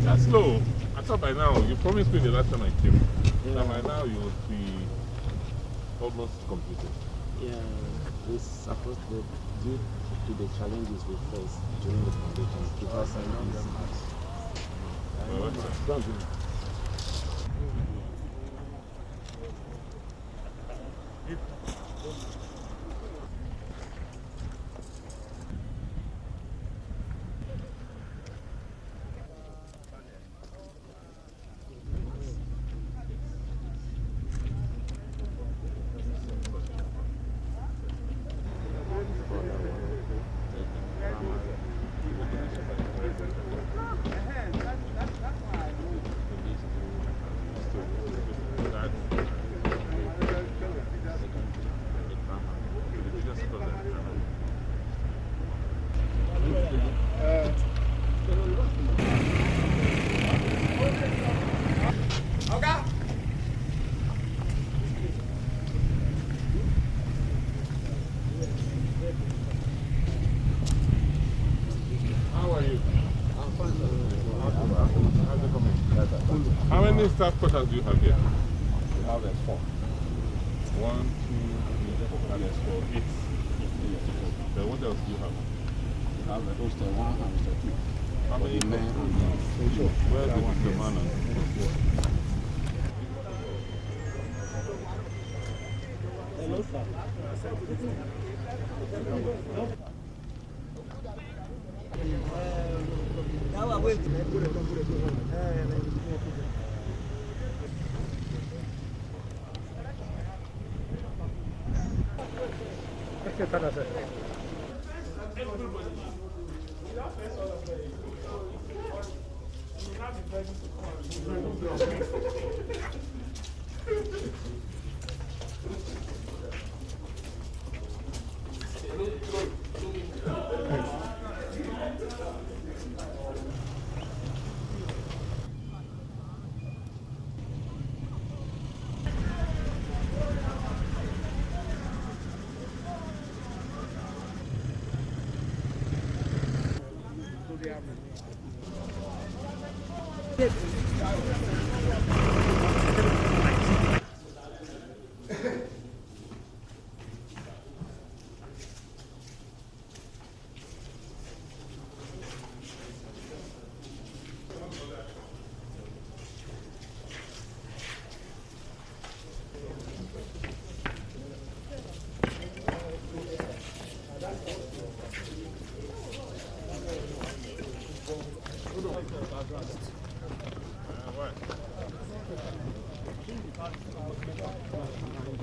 That's slow. I thought by now, you promised me the last time I came. Yeah. That by now you would be almost completed. Yeah, it's supposed to, due to the challenges we face during the foundation, because I know them Well, how are you? I'm fine. How's it coming? How many staff quarters do you have here? We have 4. 1, 2, 3, 4. And there's 4, 8. Then what else do you have? We have a hostel 1 and hostel 2. How many men men? and Where is the man and Hello, sir.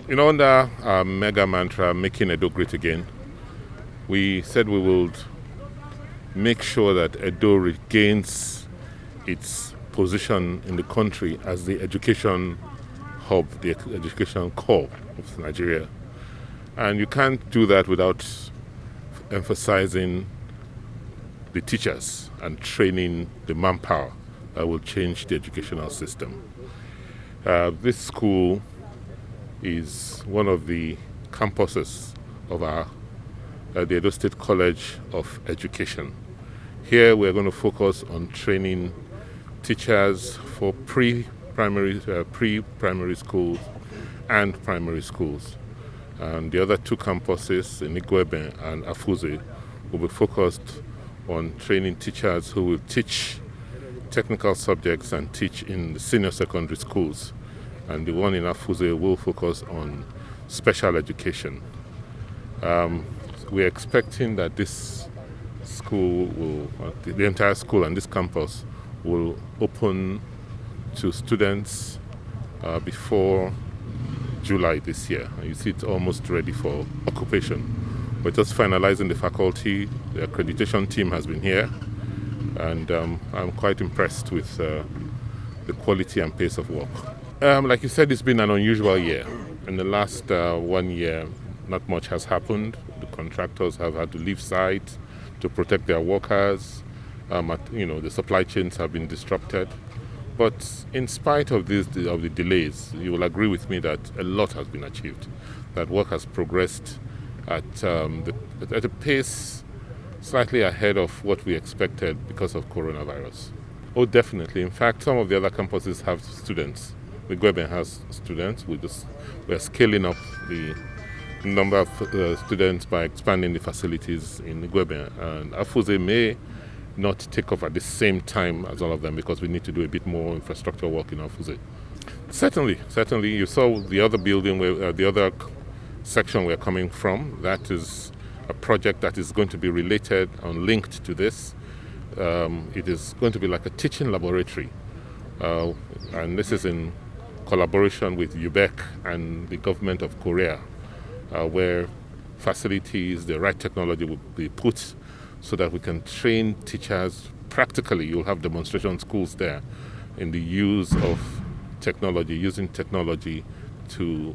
You know, under our mega mantra, making Edo great again, we said we would make sure that Edo regains its position in the country as the education hub, the education core of Nigeria. And you can't do that without emphasizing the teachers and training the manpower that will change the educational system. This school is one of the campuses of the Edo State College of Education. Here we're going to focus on training teachers for pre-primary schools and primary schools. And the other 2 campuses in Igwebe and Afuze will be focused on training teachers who will teach technical subjects and teach in the senior secondary schools. And the one in Afuze will focus on special education. We're expecting that this school will, the entire school and this campus will open to students before July this year. And you see it's almost ready for occupation. We're just finalizing the faculty. The accreditation team has been here, and I'm quite impressed with the quality and pace of work. Like you said, it's been an unusual year. In the last 1 year, not much has happened. The contractors have had to leave site to protect their workers. The supply chains have been disrupted. But in spite of the delays, you will agree with me that a lot has been achieved. That work has progressed at a pace slightly ahead of what we expected because of coronavirus. Oh, definitely. In fact, some of the other campuses have students. The Gweben has students. We're scaling up the number of students by expanding the facilities in the Gweben. And Afuze may not take off at the same time as all of them because we need to do a bit more infrastructure work in Afuze. Certainly. You saw the other building, where the other section we're coming from. That is a project that is going to be related and linked to this. It is going to be like a teaching laboratory, and this is in collaboration with UBEC and the government of Korea, where facilities, the right technology will be put so that we can train teachers practically. You'll have demonstration schools there in the use of technology, using technology to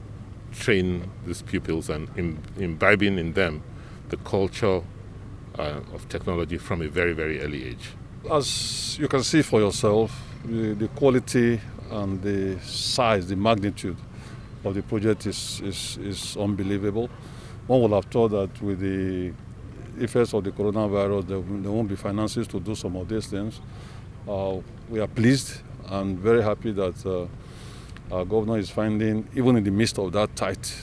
train these pupils and imbibing in them the culture of technology from a very, very early age. As you can see for yourself, the quality and the size, the magnitude of the project is unbelievable. One would have thought that with the effects of the coronavirus, there won't be finances to do some of these things. We are pleased and very happy that our governor is finding, even in the midst of that tight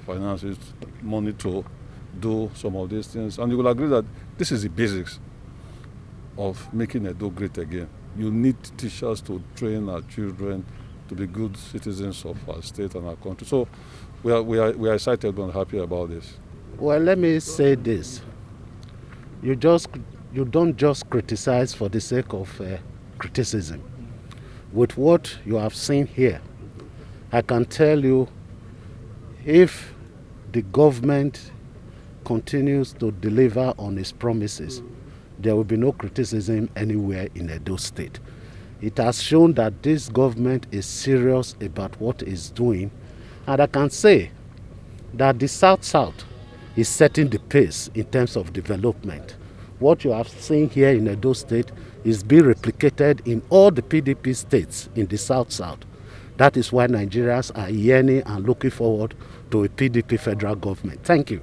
finances, money to do some of these things. And you will agree that this is the basics of making Edo great again. You need teachers to train our children to be good citizens of our state and our country. So we are excited and happy about this. Well, let me say this. You don't just criticize for the sake of criticism. With what you have seen here, I can tell you, if the government continues to deliver on its promises, there will be no criticism anywhere in Edo State. It has shown that this government is serious about what it's doing, and I can say that the South-South is setting the pace in terms of development. What you have seen here in Edo State is being replicated in all the PDP states in the South-South. That is why Nigerians are yearning and looking forward to a PDP federal government. Thank you.